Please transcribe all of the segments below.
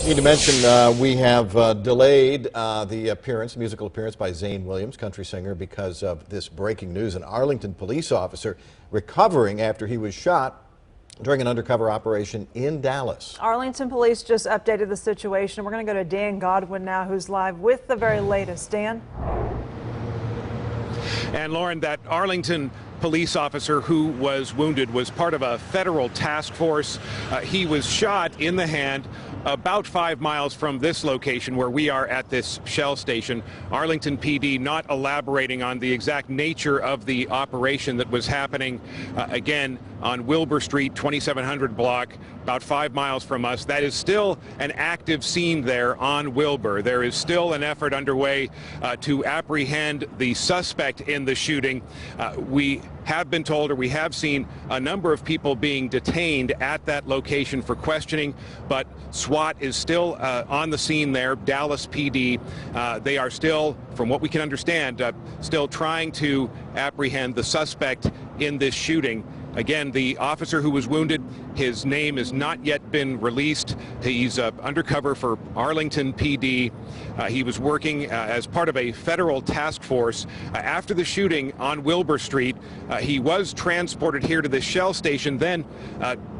Need to mention we have delayed the musical appearance by Zane Williams, country singer, because of this breaking news. An Arlington police officer recovering after he was shot during an undercover operation in Dallas. Arlington police just updated the situation. We're going to go to Dan Godwin now, who's live with the very latest. Dan? And Lauren, that Arlington police officer who was wounded was part of a federal task force. He was shot in the hand about 5 miles from this location where we are at this Shell station. Arlington PD not elaborating on the exact nature of the operation that was happening again on Wilbur Street, 2700 block, about 5 miles from us. That is still an active scene there on Wilbur. There is still an effort underway to apprehend the suspect in the shooting. We have been told, or we have seen, a number of people being detained at that location for questioning, but SWAT is still on the scene there. Dallas PD, they are still, from what we can understand, still trying to apprehend the suspect in this shooting. Again, the officer who was wounded, his name has not yet been released. He's undercover for Arlington PD. He was working as part of a federal task force. After the shooting on Wilbur Street, he was transported here to the Shell station, then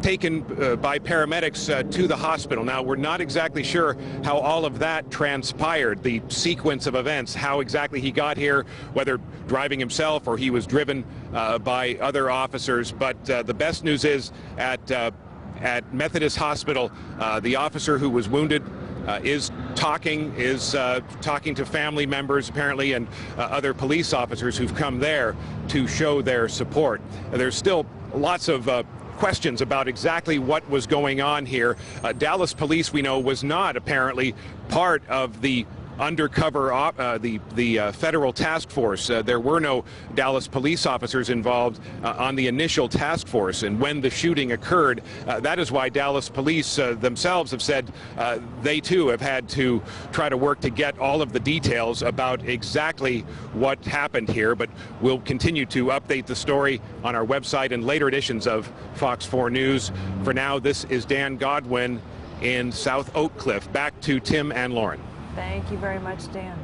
taken by paramedics to the hospital. Now, we're not exactly sure how all of that transpired, the sequence of events, how exactly he got here, whether driving himself or he was driven by other officers. But the best news is at Methodist Hospital, the officer who was wounded is talking to family members, apparently, and other police officers who've come there to show their support. There's still lots of questions about exactly what was going on here. Dallas police, we know, was not apparently part of the undercover the federal task force. There were no Dallas police officers involved on the initial task force, and when the shooting occurred, that is why Dallas police themselves have said they too have had to try to work to get all of the details about exactly what happened here. But we'll continue to update the story on our website and later editions of Fox 4 News. For now, this is Dan Godwin in South Oak Cliff. Back to Tim and Lauren. Thank you very much, Dan.